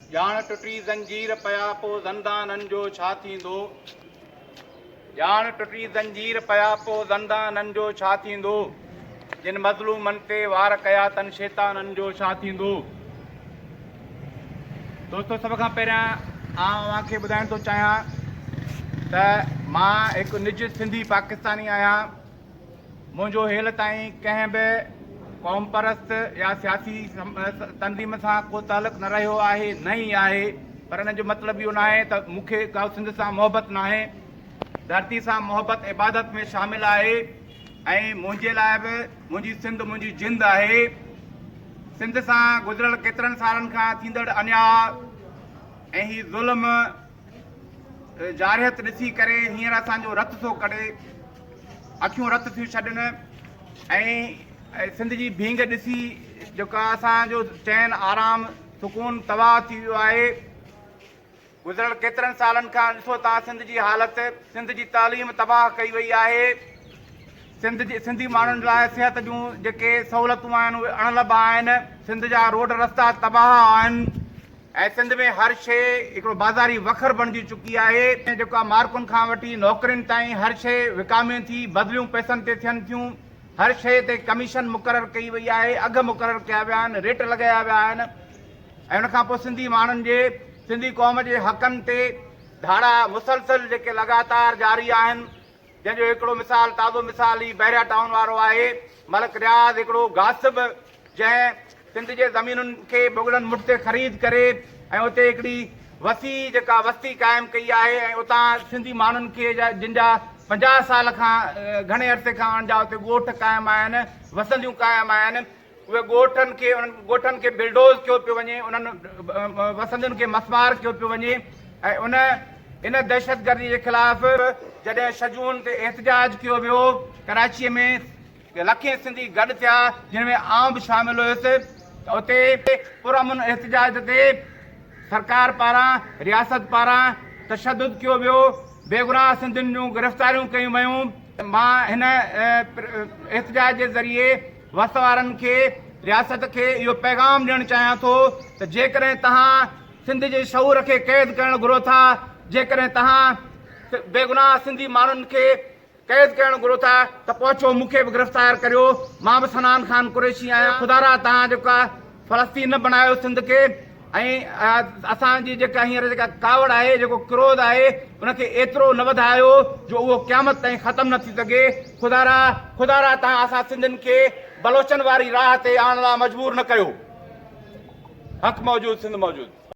ॼाण टुटी ज़ंजीर पया पोइ ज़ंदाननि जो छा थींदो। ॼाण टुटी ज़ंजीर पया पोइ ज़ंदाननि जो छा थींदो। जिन मज़लूमनि ते वार कया अथनि शैताननि जो छा थींदो। दोस्तो, सभ खां पहिरियां अव्हांखे ॿुधाइण थो चाहियां त मां हिकु निज सिंधी पाकिस्तानी आहियां। मुंहिंजो हेल ताईं कंहिं बि क़ौम परस्त या सियासी तंज़ीम सां को तालुक़ न रहियो आहे, न ई आहे। पर इन जो मतिलबु इहो न आहे त मूंखे का सिंध सां मोहबत न आहे। धरती सां मोहबत इबादत में शामिल आहे ऐं मुंहिंजे लाइ बि मुंहिंजी सिंध मुंहिंजी जिंद आहे। सिंध सां गुज़िरियल केतिरनि सालनि खां थींदड़ अन्याय ऐं ही ज़ुल्म जारियत ॾिसी करे हींअर असांजो रत थो कढे, अखियूं रत थियूं छॾनि ऐं सिंध जी भींग ॾिसी जेका असांजो चैन आराम सुकून तबाह थी वियो आहे। गुज़िरियल केतिरनि सालनि खां ॾिसो तव्हां सिंध जी हालत, सिंध जी तालीम तबाह कई वई आहे। सिंधी माण्हुनि लाइ सिहत जूं जेके सहूलियतूं आहिनि उहे अणलभ आहिनि। सिंध जा रोड रस्ता तबाह आहिनि ऐं सिंध में हर शइ हिकिड़ो बाज़ारी वखर बणिजी चुकी आहे। जेको आहे मार्कुनि खां वठी नौकरियुनि ताईं हर शइ विकामे थी, बदिलियूं पैसनि ते थियनि थियूं। हर शइ ते कमीशन मुक़ररु कई वई आहे, अघ मुक़ररु कया विया आहिनि, रेट लॻाया विया आहिनि ऐं उनखां पोइ सिंधी माण्हुनि जे, सिंधी क़ौम जे हक़नि ते धाड़ा मुसलसल जेके लगातार जारी आहिनि। जंहिंजो हिकिड़ो मिसाल, ताज़ो मिसाल ई बहरिया टाउन वारो आहे। मलिक रियाज़ हिकिड़ो गासिब जंहिं सिंध जे ज़मीनुनि खे मुग़लनि मुठ ते ख़रीद करे ऐं उते हिकिड़ी वसी जेका वस्ती क़ाइमु कई आहे ऐं उतां सिंधी माण्हुनि खे जिन जा 50 साल खां घणे अरसे खां उन्हनि जा उते ॻोठ क़ाइमु आहिनि, वसंदियूं क़ाइमु आहिनि। उहे ॻोठनि खे, उन्हनि ॻोठनि खे बिल्डोज़ कयो पियो वञे, उन्हनि वसंदियुनि खे मसमार कयो पियो वञे ऐं इन दहशतगर्दी जे ख़िलाफ़ जॾहिं शजून ते एहतजाज कयो वियो, कराचीअ में लखे सिंधी गॾु थिया जिन में आउं बि शामिल हुयुसि, त उते पुरअमन एहतजाज ते सरकार पारां, रियासत पारां तशद्दुद कयो वियो, बेगुनाह सिंधियुनि जूं गिरफ़्तारियूं कयूं वयूं। मां हिन एहतजाज जे ज़रिए वस वारनि खे, रियासत खे इहो पैगाम ॾियणु चाहियां थो त जेकॾहिं तव्हां सिंध जे शऊर खे क़ैद करणु घुरो था, जेकॾहिं तव्हां बेगुनाह सिंधी माण्हुनि खे क़ैद करणु घुरो था त पहुचो, मूंखे बि गिरफ़्तार करियो। मां बि सनान ख़ान कुरैशी आहियां। ख़ुदारा तव्हां जेका फ़लस्तीन न बनायो सिंध खे ऐं असांजी जेका हींअर जेका कावड़ आहे, जेको क्रोध आहे, उनखे एतिरो न वधायो जो उहो क़यामत ताईं ख़तमु न थी सघे। ख़ुदारा तव्हां असां सिंधियुनि खे बलोचनि वारी राह ते आणण लाइ मजबूर न कयो। हक़ मौजूद, सिंध मौजूद।